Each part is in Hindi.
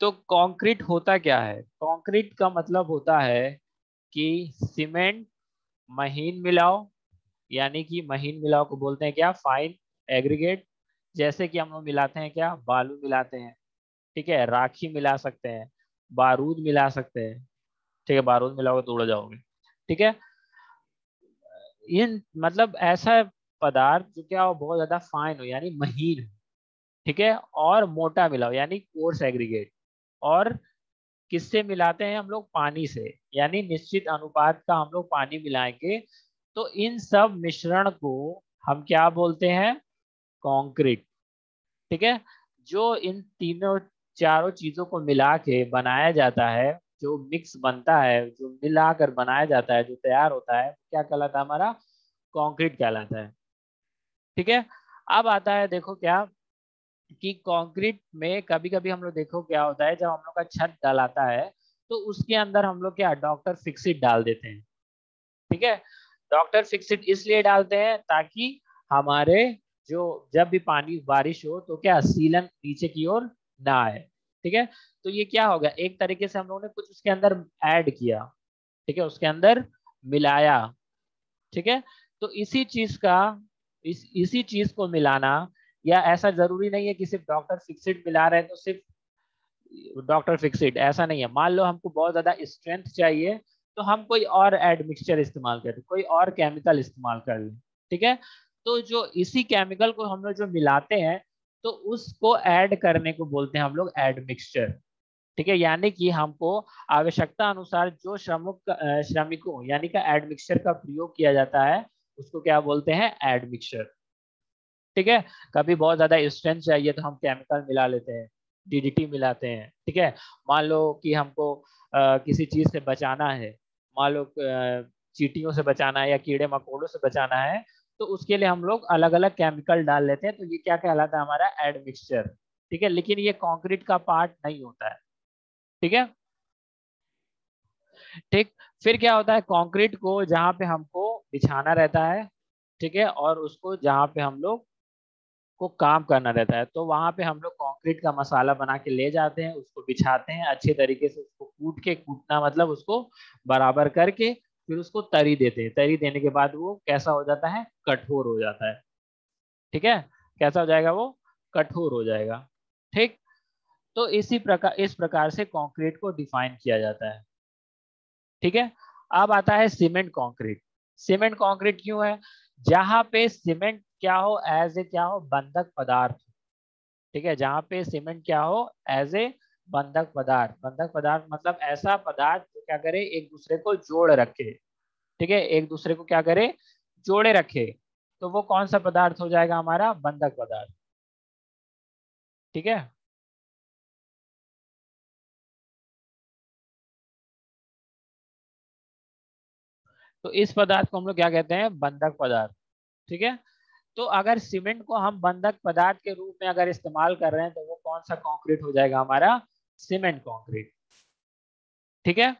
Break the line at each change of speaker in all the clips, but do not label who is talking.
तो कंक्रीट होता क्या है? कंक्रीट का मतलब होता है कि सीमेंट महीन मिलाओ, यानी कि महीन मिलाओ को बोलते हैं क्या? Fine aggregate. जैसे कि हम लोग मिलाते हैं क्या? बालू मिलाते हैं, ठीक है, राखी मिला सकते हैं, बारूद मिला सकते हैं, ठीक है, बारूद मिलाओगे तो उड़ जाओगे, ठीक है। इन मतलब ऐसा पदार्थ जो क्या हो, बहुत ज्यादा फाइन हो यानी महीन हो, ठीक है, और मोटा मिलाओ यानी कोर्स एग्रीगेट। और किससे मिलाते हैं हम लोग? पानी से, यानी निश्चित अनुपात का हम लोग पानी मिलाएंगे, तो इन सब मिश्रण को हम क्या बोलते हैं? कंक्रीट, ठीक है। जो इन तीनों चारों चीजों को मिला के बनाया जाता है, जो मिक्स बनता है, जो मिलाकर बनाया जाता है, जो तैयार होता है, क्या कहलाता है? हमारा कंक्रीट कहलाता है, ठीक है। अब आता है देखो क्या, कि कंक्रीट में कभी कभी हम लोग देखो क्या होता है, जब हम लोग का छत डलाता है तो उसके अंदर हम लोग क्या डॉक्टर फिक्सिट डाल देते हैं, ठीक है। डॉक्टर फिक्सिट इसलिए डालते हैं ताकि हमारे जो जब भी पानी बारिश हो तो क्या सीलन नीचे की ओर ना आए, ठीक है। तो ये क्या हो गया, एक तरीके से हम लोगों ने कुछ उसके अंदर ऐड किया, ठीक है, उसके अंदर मिलाया, ठीक है। तो इसी चीज का इसी चीज को मिलाना, या ऐसा जरूरी नहीं है कि सिर्फ डॉक्टर फिक्सिट मिला रहे हैं तो सिर्फ डॉक्टर फिक्सिट, ऐसा नहीं है। मान लो हमको बहुत ज्यादा स्ट्रेंथ चाहिए तो हम कोई और एड मिक्सचर इस्तेमाल करें, कोई और केमिकल इस्तेमाल कर लें, ठीक है। तो जो इसी केमिकल को हम लोग जो मिलाते हैं तो उसको ऐड करने को बोलते हैं हम लोग एड मिक्सचर, ठीक है। यानी कि हमको आवश्यकता अनुसार जो श्रमिकों यानी का एड मिक्सचर का प्रयोग किया जाता है उसको क्या बोलते हैं? एड मिक्सचर, ठीक है। कभी बहुत ज्यादा स्ट्रेंथ चाहिए तो हम केमिकल मिला लेते हैं, डीडीटी मिलाते हैं, ठीक है। मान लो कि हमको किसी चीज से बचाना है, मान लो चींटियों से बचाना है या कीड़े मकोड़ों से बचाना है, तो उसके लिए हम लोग अलग अलग केमिकल डाल लेते हैं, तो ये क्या कहलाता है? हमारा एड मिक्सचर, ठीक है। लेकिन ये कंक्रीट का पार्ट नहीं होता है, ठीक है, ठीक। फिर क्या होता है, कंक्रीट को जहाँ पे हमको बिछाना रहता है, ठीक है, और उसको जहाँ पे हम लोग को काम करना रहता है, तो वहां पे हम लोग कंक्रीट का मसाला बना के ले जाते हैं, उसको बिछाते हैं अच्छे तरीके से, उसको कूटना मतलब उसको बराबर करके फिर उसको तरी देते हैं। तरी देने के बाद वो कैसा हो जाता है? कठोर हो जाता है, ठीक है। कैसा हो जाएगा वो? कठोर हो जाएगा, ठीक। तो इस प्रकार से कंक्रीट को डिफाइन किया जाता है, ठीक है। अब आता है सीमेंट कंक्रीट। सीमेंट कंक्रीट क्यों है? जहां पे सीमेंट क्या हो, एज ए क्या हो, बंधक पदार्थ, ठीक है। जहाँ पे सीमेंट क्या हो, एज ए बंधक पदार्थ। बंधक पदार्थ मतलब ऐसा पदार्थ जो क्या करे, एक दूसरे को जोड़ रखे, ठीक है, एक दूसरे को क्या करे? जोड़े रखे। तो वो कौन सा पदार्थ हो जाएगा? हमारा बंधक पदार्थ, ठीक है। तो इस पदार्थ को हम लोग क्या कहते हैं? बंधक पदार्थ, ठीक है। तो अगर सीमेंट को हम बंधक पदार्थ के रूप में अगर इस्तेमाल कर रहे हैं तो वो कौन सा कंक्रीट हो जाएगा? हमारा सीमेंट कंक्रीट, ठीक है।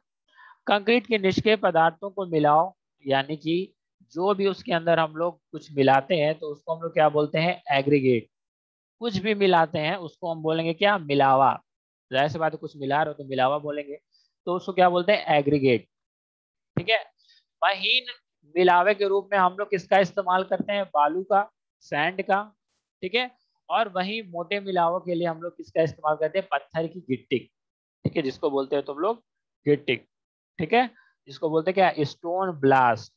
कंक्रीट के निष्क्रिय पदार्थों को मिलाओ, यानी कि जो भी उसके अंदर हम लोग कुछ मिलाते हैं तो उसको हम लोग क्या बोलते हैं? एग्रीगेट। कुछ भी मिलाते हैं उसको हम बोलेंगे क्या? मिलावा। जाहिर सी बात है, कुछ मिला रहे हो तो मिलावा बोलेंगे, तो उसको क्या बोलते हैं? एग्रीगेट, ठीक है। महीन मिलावे के रूप में हम लोग किसका इस्तेमाल करते हैं? बालू का, सैंड का, ठीक है। और वही मोटे मिलावों के लिए हम लोग किसका इस्तेमाल करते हैं? पत्थर की गिट्टी, ठीक है, जिसको बोलते हैं तुम लोग गिट्टी, ठीक है। जिसको बोलते हैं क्या? स्टोन ब्लास्ट,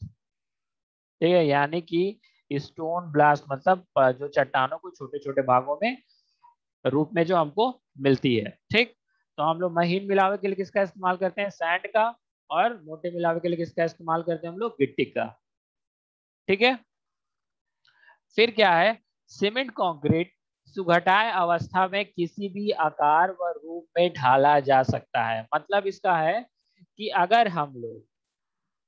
ठीक है। यानी कि स्टोन ब्लास्ट मतलब जो चट्टानों को छोटे छोटे भागों में रूप में जो हमको मिलती है, ठीक। तो हम लोग महीन मिलावे के लिए किसका इस्तेमाल करते हैं? सैंड का। और मोटे मिलावे के लिए किसका इस्तेमाल करते हैं हम लोग? गिट्टी का, ठीक है। फिर क्या है? सीमेंट कंक्रीट सुघटाए अवस्था में किसी भी आकार व रूप में ढाला जा सकता है। मतलब इसका है कि अगर हम लोग,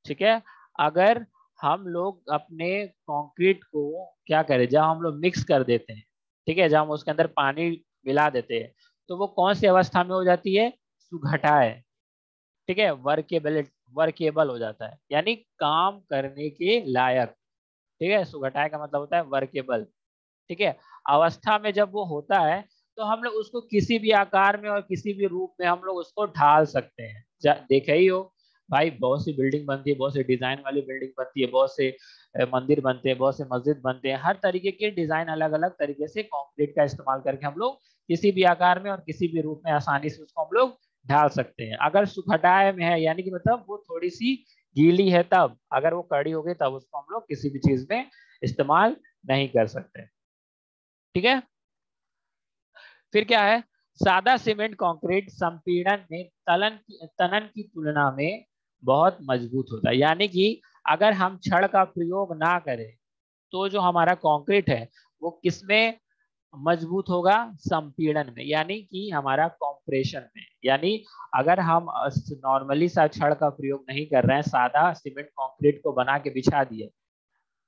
ठीक है, अगर हम लोग अपने कंक्रीट को क्या करें, जब हम लोग मिक्स कर देते हैं, ठीक है, जब हम उसके अंदर पानी मिला देते हैं तो वो कौन सी अवस्था में हो जाती है? सुघटाए, ठीक है, वर्केबल, वर्केबल हो जाता है, यानी काम करने के लायक, ठीक है। सुघटाए का मतलब होता है वर्केबल, ठीक है। अवस्था में जब वो होता है तो हम लोग उसको किसी भी आकार में और किसी भी रूप में हम लोग उसको ढाल सकते हैं। देखे ही हो भाई, बहुत सी बिल्डिंग बनती है, बहुत से डिजाइन वाली बिल्डिंग बनती है, बहुत से मंदिर बनते हैं, बहुत से मस्जिद बनते हैं, हर तरीके के डिजाइन अलग अलग तरीके से कंक्रीट का इस्तेमाल करके हम लोग किसी भी आकार में और किसी भी रूप में आसानी से उसको हम लोग ढाल सकते हैं। अगर सुखटाए में है यानी कि मतलब वो थोड़ी सी गीली है तब, अगर वो कड़ी हो गई तब उसको हम लोग किसी भी चीज में इस्तेमाल नहीं कर सकते। ठीक है। फिर क्या है, सादा सीमेंट कंक्रीट संपीड़न में तनन की तुलना में बहुत मजबूत होता है। यानी कि अगर हम छड़ का प्रयोग ना करें तो जो हमारा कंक्रीट है वो किसमें मजबूत होगा, संपीड़न में, यानी कि हमारा कॉम्प्रेशन में। यानी अगर हम नॉर्मली सा छड़ का प्रयोग नहीं कर रहे हैं, सादा सीमेंट कंक्रीट को बना के बिछा दिए,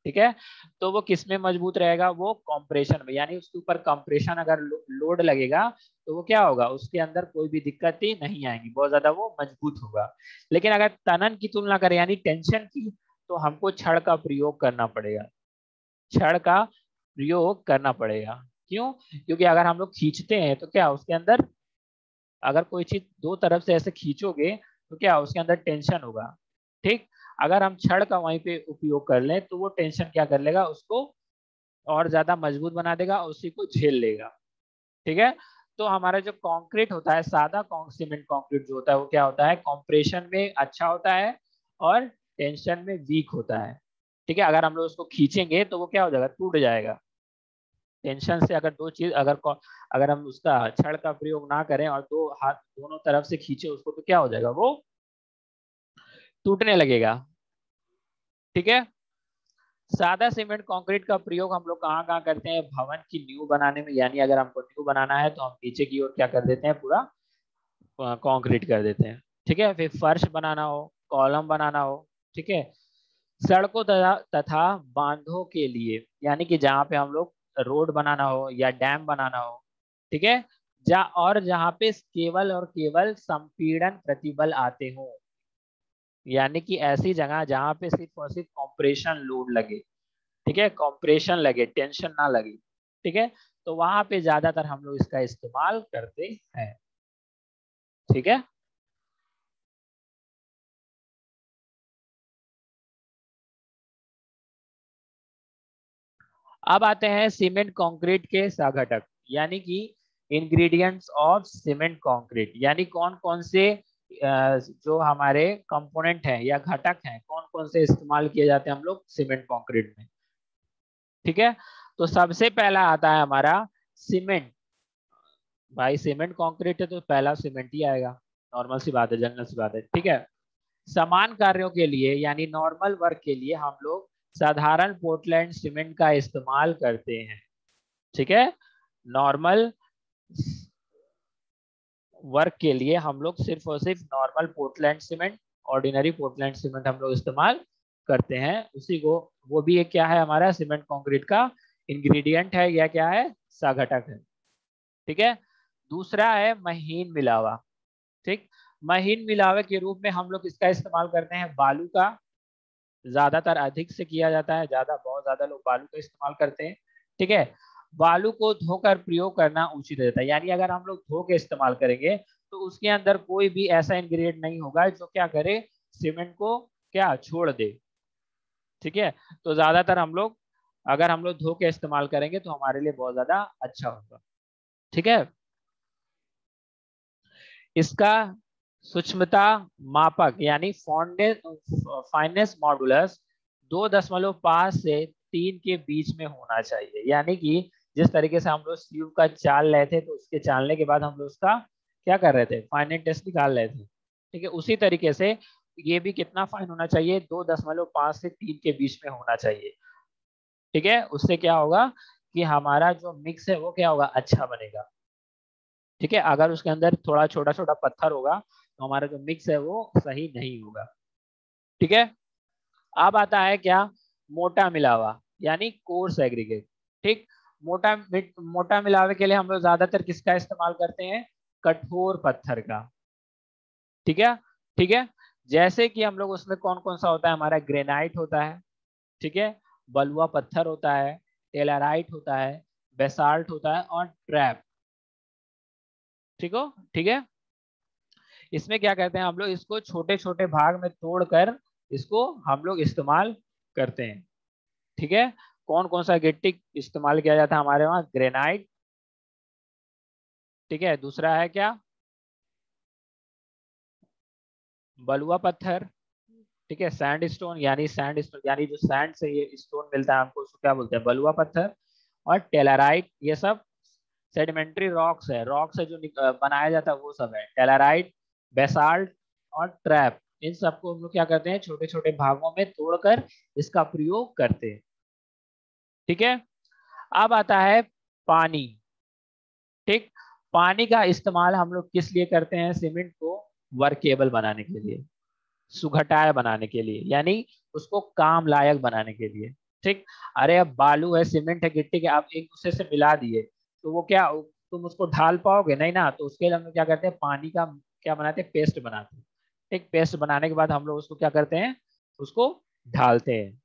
ठीक है, तो वो किस में मजबूत रहेगा, वो कंप्रेशन में। यानी उसके ऊपर कंप्रेशन अगर लोड लगेगा तो वो क्या होगा, उसके अंदर कोई भी दिक्कत ही नहीं आएगी, बहुत ज्यादा वो मजबूत होगा। लेकिन अगर तनन की तुलना करें यानी टेंशन की, तो हमको छड़ का प्रयोग करना पड़ेगा, छड़ का प्रयोग करना पड़ेगा। क्यों? क्योंकि अगर हम लोग खींचते हैं तो क्या उसके अंदर, अगर कोई चीज दो तरफ से ऐसे खींचोगे तो क्या उसके अंदर टेंशन होगा। ठीक, अगर हम छड़ का वहीं पे उपयोग कर लें तो वो टेंशन क्या कर लेगा, उसको और ज्यादा मजबूत बना देगा और उसी को झेल लेगा। ठीक है। तो हमारा जो कंक्रीट होता है, सादा सीमेंट कंक्रीट जो होता है वो क्या होता है, कंप्रेशन में अच्छा होता है और टेंशन में वीक होता है। ठीक है, अगर हम लोग उसको खींचेंगे तो वो क्या हो जाएगा, टूट जाएगा। टेंशन से अगर दो चीज, अगर हम उसका छड़ का प्रयोग ना करें और दो हाथ दोनों तरफ से खींचे उसको, तो क्या हो जाएगा, वो टूटने लगेगा। ठीक है। सादा सीमेंट कंक्रीट का प्रयोग हम लोग कहाँ कहाँ करते हैं, भवन की नींव बनाने में, यानी अगर हमको नींव बनाना है तो हम नीचे की ओर क्या कर देते हैं, पूरा कंक्रीट कर देते हैं। ठीक है। फिर फर्श बनाना हो, कॉलम बनाना हो, ठीक है, सड़कों तथा बांधों के लिए, यानी कि जहाँ पे हम लोग रोड बनाना हो या डैम बनाना हो, ठीक है, जहाँ पे केवल और केवल संपीड़न प्रतिबल आते हो, यानी कि ऐसी जगह जहाँ पे सिर्फ और सिर्फ कॉम्प्रेशन लोड लगे, ठीक है, कॉम्प्रेशन लगे, टेंशन ना लगे, ठीक है, तो वहां पे ज्यादातर हम लोग इसका इस्तेमाल करते हैं। ठीक है। अब आते हैं सीमेंट कंक्रीट के सघटक, यानी कि इंग्रेडिएंट्स ऑफ सीमेंट कंक्रीट, यानी कौन कौन से जो हमारे कंपोनेंट हैं या घटक हैं, कौन कौन से इस्तेमाल किए जाते हैं हम लोग सीमेंट कंक्रीट में। ठीक है। तो सबसे पहला आता है हमारा सीमेंट। भाई सीमेंट कंक्रीट है तो पहला सीमेंट ही आएगा, नॉर्मल सी बात है, जनरल सी बात है। ठीक है। समान कार्यों के लिए यानी नॉर्मल वर्क के लिए हम लोग साधारण पोर्टलैंड सीमेंट का इस्तेमाल करते हैं। ठीक है। नॉर्मल वर्क के लिए हम लोग सिर्फ और सिर्फ normal Portland cement, ordinary Portland cement हम लोग इस्तेमाल करते हैं, उसी को, वो भी एक क्या है हमारा सीमेंट कंक्रीट का इंग्रेडिएंट है या क्या है, साघटक है। ठीक है। दूसरा है महीन मिलावा। ठीक, महीन मिलावे के रूप में हम लोग इसका इस्तेमाल करते हैं बालू का, ज्यादातर अधिक से किया जाता है, ज्यादा बहुत ज्यादा लोग बालू का इस्तेमाल करते हैं। ठीक है। बालू को धोकर प्रयोग करना उचित रहता है, यानी अगर हम लोग धो के इस्तेमाल करेंगे तो उसके अंदर कोई भी ऐसा इंग्रेडिएंट नहीं होगा जो क्या करे, सीमेंट को क्या छोड़ दे। ठीक है। तो ज्यादातर हम लोग, अगर हम लोग धो के इस्तेमाल करेंगे तो हमारे लिए बहुत ज्यादा अच्छा होगा। ठीक है। इसका सूक्ष्मता मापक यानी फाइनेस मॉडुलस 2.5 से 3 के बीच में होना चाहिए, यानी कि जिस तरीके से हम लोग सीव का चाल रहे थे तो उसके चालने के बाद हम लोग उसका क्या कर रहे थे, फाइनेट टेस्ट निकाल रहे थे। ठीक है, उसी तरीके से ये भी कितना फाइन होना चाहिए, 2.5 से 3 के बीच में होना चाहिए। ठीक है, उससे क्या होगा कि हमारा जो मिक्स है वो क्या होगा, अच्छा बनेगा। ठीक है, अगर उसके अंदर थोड़ा छोटा छोटा पत्थर होगा तो हमारा जो मिक्स है वो सही नहीं होगा। ठीक है। अब आता है क्या, मोटा मिलावा यानी कोर्स एग्रीगेट। ठीक, मोटा मिलावे के लिए हम लोग ज्यादातर किसका इस्तेमाल करते हैं, कठोर पत्थर का। ठीक है। ठीक है, जैसे कि हम लोग उसमें कौन कौन सा होता है, हमारा ग्रेनाइट होता है, ठीक है, बलुआ पत्थर होता है, टेलराइट होता है, बेसाल्ट होता है और ट्रैप। ठीक है। इसमें क्या करते हैं हम लोग, इसको छोटे छोटे भाग में तोड़कर इसको हम लोग इस्तेमाल करते हैं। ठीक है। कौन कौन सा गिट्टी इस्तेमाल किया जाता है हमारे वहाँ? ग्रेनाइट, ठीक है। दूसरा है क्या? बलुआ पत्थर, ठीक है। सैंड स्टोन, यानी सैंड स्टोन यानी जो सैंड से ये स्टोन मिलता है हमको, उसको क्या बोलते हैं? बलुआ पत्थर। और टेलराइट, ये सब सेडिमेंट्री रॉक्स है, रॉक से जो बनाया जाता है वो सब है। टेलराइट, बेसाल्ट और ट्रैप, इन सबको हम लोग क्या करते हैं? छोटे छोटे भागों में तोड़कर इसका प्रयोग करते हैं। ठीक है। अब आता है पानी। ठीक। पानी का इस्तेमाल हम लोग किस लिए करते हैं? सीमेंट को वर्केबल बनाने के लिए, सुघटाया बनाने के लिए, यानी उसको काम लायक बनाने के लिए। ठीक। अरे अब बालू है, सीमेंट है, गिट्टी के आप एक दूसरे से मिला दिए तो वो क्या, तुम उसको ढाल पाओगे? नहीं ना। तो उसके लिए हम लोग क्या करते हैं? पानी का क्या बनाते हैं? पेस्ट बनाते हैं। ठीक। पेस्ट बनाने के बाद हम लोग उसको क्या करते हैं? उसको ढालते हैं।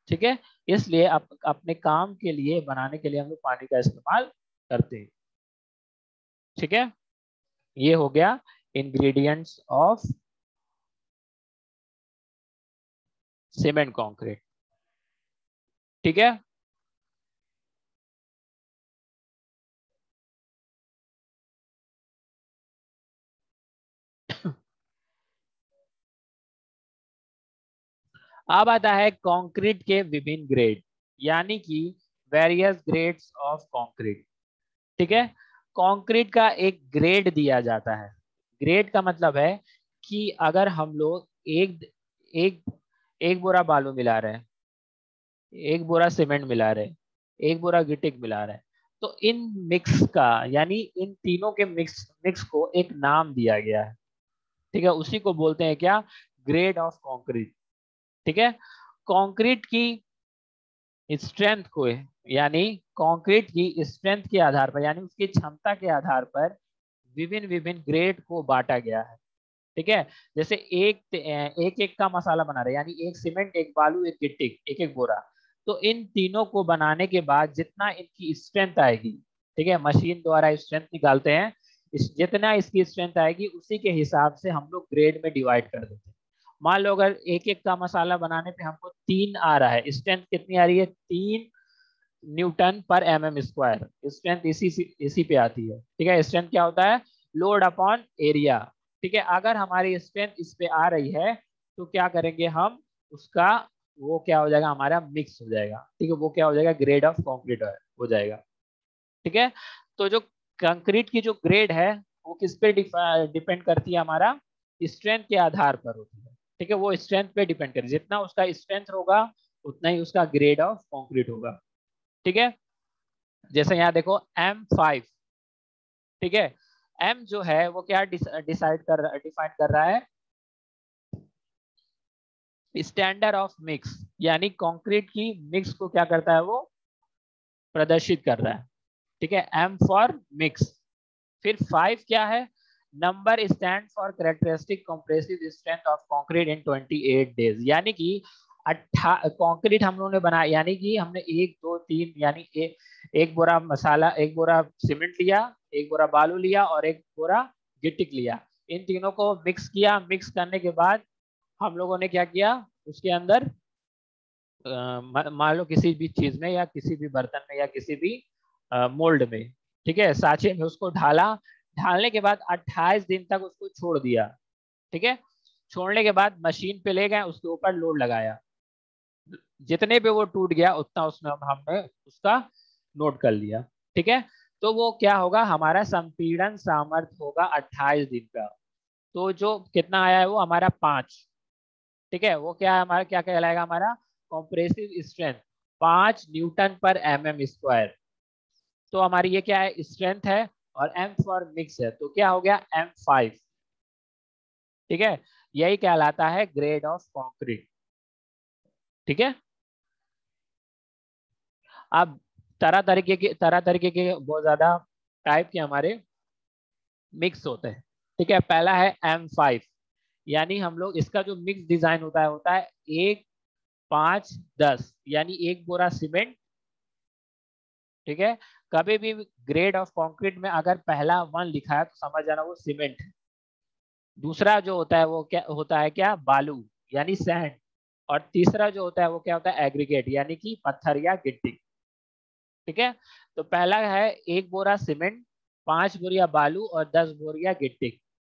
ठीक है। इसलिए अपने काम के लिए बनाने के लिए हम लोग पानी का इस्तेमाल करते हैं। ठीक है। ये हो गया इंग्रेडिएंट्स ऑफ सीमेंट कंक्रीट। ठीक है। अब आता है कंक्रीट के विभिन्न ग्रेड, यानी कि वेरियस ग्रेड्स ऑफ कंक्रीट। ठीक है। कंक्रीट का एक ग्रेड दिया जाता है। ग्रेड का मतलब है कि अगर हम लोग एक एक एक बोरा बालू मिला रहे हैं, एक बोरा सीमेंट मिला रहे हैं, एक बोरा गिट्टी मिला रहे हैं, तो इन मिक्स का, यानी इन तीनों के मिक्स मिक्स को एक नाम दिया गया है। ठीक है। उसी को बोलते हैं क्या? Grade of concrete. ठीक है। कंक्रीट की स्ट्रेंथ को, यानी कंक्रीट की स्ट्रेंथ के आधार पर, यानी उसकी क्षमता के आधार पर विभिन्न विभिन्न ग्रेड को बांटा गया है। ठीक है। जैसे एक एक का मसाला बना रहे हैं, यानी एक सीमेंट, एक बालू, एक गिट्टी, एक एक बोरा। तो इन तीनों को बनाने के बाद जितना इनकी स्ट्रेंथ आएगी, ठीक है, मशीन द्वारा स्ट्रेंथ निकालते हैं, जितना इसकी स्ट्रेंथ आएगी उसी के हिसाब से हम लोग ग्रेड में डिवाइड कर देते हैं। मान लो अगर एक एक का मसाला बनाने पे हमको 3 आ रहा है, स्ट्रेंथ कितनी आ रही है? 3 न्यूटन पर mm स्क्वायर स्ट्रेंथ, इसी पे आती है। ठीक है। स्ट्रेंथ क्या होता है? Load upon area. ठीक है। अगर हमारी स्ट्रेंथ इस पे आ रही है तो क्या करेंगे हम? उसका वो क्या हो जाएगा? हमारा मिक्स हो जाएगा। ठीक है। वो क्या हो जाएगा? ग्रेड ऑफ कंक्रीट हो जाएगा। ठीक है। तो जो कंक्रीट की जो ग्रेड है वो किस पे डिपेंड करती है? हमारा स्ट्रेंथ के आधार पर होती है। ठीक है। वो स्ट्रेंथ पे डिपेंड करे, जितना उसका स्ट्रेंथ होगा उतना ही उसका ग्रेड ऑफ कंक्रीट होगा। ठीक है। जैसे यहाँ देखो M5, ठीक है। M जो है वो क्या डिफाइन कर रहा है? स्टैंडर्ड ऑफ मिक्स, यानी कंक्रीट की मिक्स को क्या करता है? वो प्रदर्शित कर रहा है। ठीक है। M for mix. फिर 5 क्या है? Number stand for characteristic compressive strength of concrete in 28 days, यानी कि कंक्रीट हम लोगों ने बनाया, यानी कि हमने 1 2 3, यानी एक बोरा मसाला, एक बोरा सीमेंट लिया, एक बोरा बालू लिया और एक बोरा गिट्टी लिया। इन तीनों को मिक्स किया। मिक्स करने के बाद हम लोगों ने क्या किया? उसके अंदर मान लो किसी भी चीज में, या किसी भी बर्तन में, या किसी भी मोल्ड में, ठीक है, साँचे में उसको ढाला। ढालने के बाद 28 दिन तक उसको छोड़ दिया। ठीक है। छोड़ने के बाद मशीन पे ले गए, उसके ऊपर लोड लगाया। जितने पे वो टूट गया उतना उसमें हमने उसका नोट कर लिया। ठीक है। तो वो क्या होगा? हमारा संपीड़न सामर्थ्य होगा 28 दिन का। तो जो कितना आया है वो हमारा 5। ठीक है। वो क्या है हमारा? क्या कहलाएगा? हमारा कॉम्प्रेसिव स्ट्रेंथ 5 न्यूटन पर mm स्क्वायर। तो हमारी ये क्या है? स्ट्रेंथ है। और M फॉर मिक्स है, तो क्या हो गया? M5। ठीक है। यही कहलाता है ग्रेड ऑफ कंक्रीट। ठीक है। अब तरह तरीके के बहुत ज्यादा टाइप के हमारे मिक्स होते हैं। ठीक है। पहला है M5, यानी हम लोग इसका जो मिक्स डिजाइन होता है 1 5 10, यानी एक बोरा सीमेंट, ठीक है, कभी भी ग्रेड ऑफ कंक्रीट में अगर पहला 1 लिखा है तो समझ जाना वो सीमेंट है। दूसरा जो होता है वो क्या होता है, क्या बालू यानी सैंड। और तीसरा जो होता है वो क्या होता है, एग्रीगेट यानी कि पत्थर या गिट्टी। ठीक है, तो पहला है 1 बोरा सीमेंट, 5 बोरिया बालू और 10 बोरिया गिट्टी।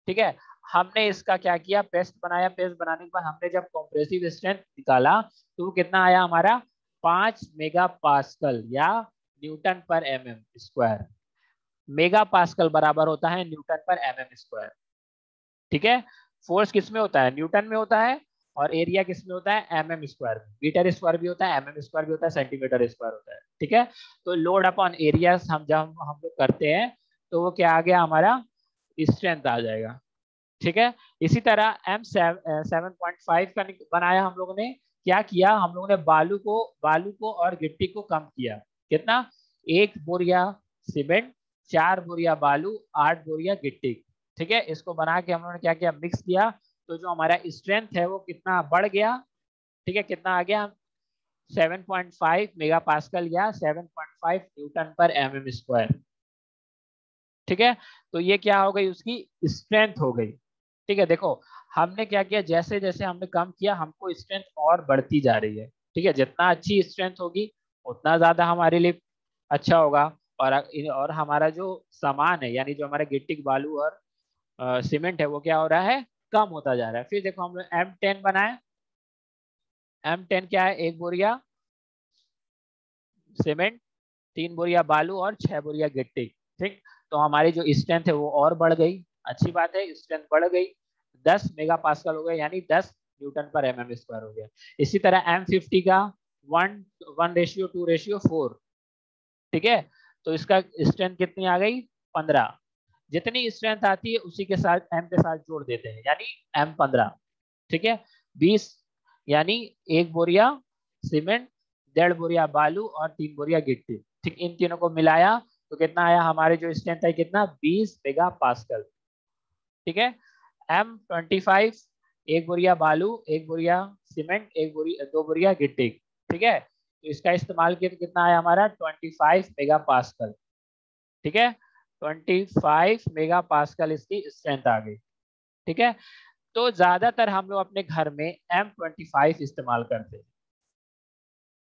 ठीक है, हमने इसका क्या किया, पेस्ट बनाया। पेस्ट बनाने के बाद हमने जब कॉम्प्रेसिव स्ट्रेंथ निकाला तो वो कितना आया हमारा, 5 मेगा पास्कल या न्यूटन पर mm²। मेगा पास्कल बराबर होता है न्यूटन पर mm²। ठीक है, फोर्स किस में होता है, न्यूटन में होता है। और एरिया किस में होता है, mm²। मीटर स्क्वायर भी होता है, mm² भी होता है, सेंटीमीटर स्क्वायर होता है। ठीक है, तो लोड अपॉन एरिया हम जब हम लोग करते हैं तो वो क्या आ गया हमारा, स्ट्रेंथ आ जाएगा। ठीक है, इसी तरह M7.5 का बनाया हम लोगों ने। क्या किया हम लोगों ने, बालू को और गिट्टी को कम किया। कितना, 1 बोरिया सीमेंट, 4 बोरिया बालू, 8 बोरिया गिट्टी। ठीक है, इसको बना के हम लोगों ने क्या किया, मिक्स किया। तो जो हमारा स्ट्रेंथ है वो कितना बढ़ गया। ठीक है, कितना आ गया, 7.5 मेगा पास्कल या 7.5 न्यूटन पर mm²। ठीक है, तो ये क्या हो गई, उसकी स्ट्रेंथ हो गई। ठीक है, देखो हमने क्या किया, जैसे जैसे हमने कम किया हमको स्ट्रेंथ और बढ़ती जा रही है। ठीक है, जितना अच्छी स्ट्रेंथ होगी उतना ज्यादा हमारे लिए अच्छा होगा। और हमारा जो सामान है यानी जो हमारा गिट्टी बालू और सीमेंट है वो क्या हो रहा है, कम होता जा रहा है। फिर देखो हम लोग M10 बनाए। M10 क्या है, 1 बोरिया सीमेंट, 3 बोरिया बालू और 6 बोरिया गिट्टी। ठीक, तो हमारी जो स्ट्रेंथ है वो और बढ़ गई। अच्छी बात है, स्ट्रेंथ बढ़ गई, 10 मेगा पास्कल हो गया यानी 10 न्यूटन पर mm² हो गया। इसी तरह M50 का 1:2:4। ठीक है, तो इसका स्ट्रेंथ कितनी आ गई, 15। जितनी स्ट्रेंथ आती है उसी के साथ M के साथ जोड़ देते हैं यानी M15। ठीक है, 20 यानी 1 बोरिया सीमेंट, 1.5 बोरिया बालू और 3 बोरिया गिट्टी। ठीक, इन तीनों को मिलाया तो कितना आया, हमारे जो स्ट्रेंथ है कितना, 20 मेगा पास्कल। ठीक है, M25, 1 बोरिया बालू, 1 बोरिया सीमेंट, 2 बोरिया गिट्टी। ठीक है, तो इसका इस्तेमाल किया तो कितना आया हमारा, 25 मेगा पास्कल। ठीक है, 25 मेगा पास्कल इसकी स्ट्रेंथ आ गई। ठीक है, तो ज्यादातर हम लोग अपने घर में M25 इस्तेमाल करते हैं।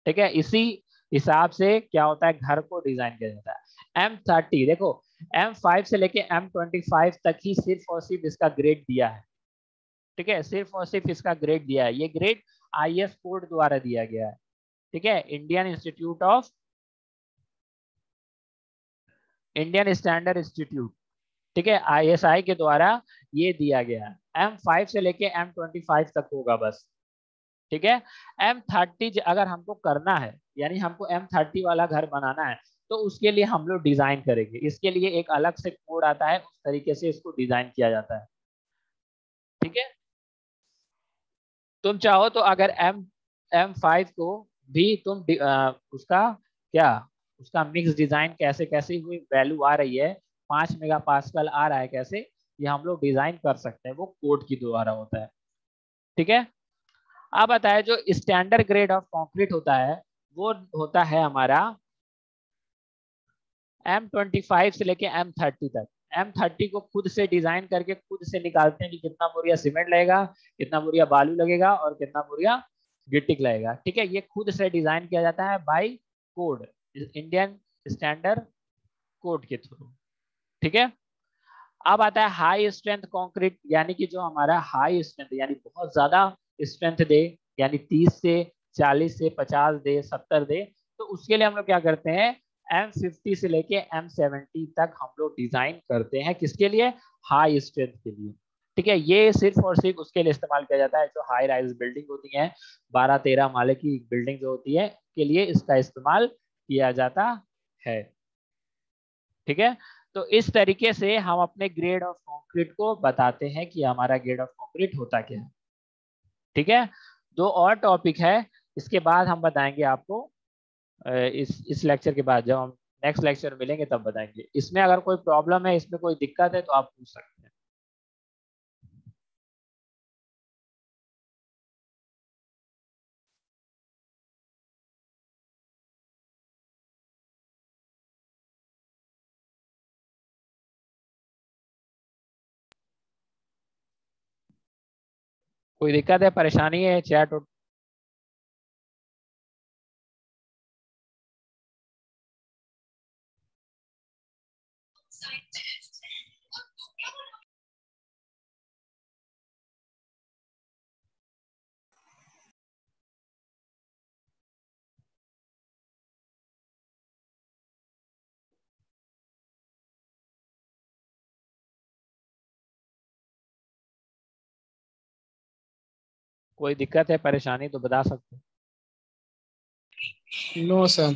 ठीक है, इसी हिसाब से क्या होता है, घर को डिजाइन किया जाता है। M30 देखो, M5 से लेके M25 तक ही सिर्फ और सिर्फ इसका ग्रेड दिया है। ठीक है, सिर्फ और सिर्फ इसका ग्रेड दिया है। ये ग्रेड IS कोड द्वारा दिया गया है। ठीक है, इंडियन स्टैंडर्ड इंस्टीट्यूट। ठीक है, ISI के द्वारा ये दिया गया है। M5 से लेके M25 तक होगा बस। ठीक है, M30 अगर हमको करना है यानी हमको M30 वाला घर बनाना है तो उसके लिए हम लोग डिजाइन करेंगे। इसके लिए एक अलग से कोड आता है, उस तरीके से इसको डिजाइन किया जाता है। ठीक है, तुम चाहो तो अगर M5 को भी तुम उसका क्या, उसका मिक्स डिजाइन कैसे कैसे हुई वैल्यू आ रही है, 5 मेगा पास्कल आ रहा है कैसे, ये हम लोग डिजाइन कर सकते हैं, वो कोड के द्वारा होता है। ठीक है, अब बताया जो स्टैंडर्ड ग्रेड ऑफ कंक्रीट होता है वो होता है हमारा M25 से लेके M30 तक। M30 को खुद से डिजाइन करके खुद से निकालते हैं कि कितना बोरिया सीमेंट लगेगा, कितना बोरिया बालू लगेगा और कितना बोरिया गिट्टी लगेगा। ठीक है, ये खुद से डिजाइन किया जाता है bye code, Indian standard code के थ्रू। ठीक है, अब आता है हाई स्ट्रेंथ कंक्रीट, यानी कि जो हमारा हाई स्ट्रेंथ यानी बहुत ज्यादा स्ट्रेंथ दे, यानी 30 से 40 से 50 दे, 70 दे। तो उसके लिए हम लोग क्या करते हैं, M50 से लेके M70 तक हम लोग डिजाइन करते हैं। किसके लिए, हाई स्ट्रेंथ के लिए। ठीक है, ये सिर्फ और सिर्फ उसके लिए इस्तेमाल किया जाता है जो हाई राइज बिल्डिंग होती है, 12-13 माले की बिल्डिंग जो होती है के लिए इसका इस्तेमाल किया जाता है। ठीक है, तो इस तरीके से हम अपने ग्रेड ऑफ कंक्रीट को बताते हैं कि हमारा ग्रेड ऑफ कंक्रीट होता क्या है। ठीक है, दो और टॉपिक है, इसके बाद हम बताएंगे आपको। इस लेक्चर के बाद जब हम नेक्स्ट लेक्चर मिलेंगे तब बताएंगे। इसमें अगर कोई प्रॉब्लम है, इसमें कोई दिक्कत है तो आप पूछ सकते हैं। कोई दिक्कत है, परेशानी है चैट? कोई दिक्कत है, परेशानी तो बता सकते हो।
No sir.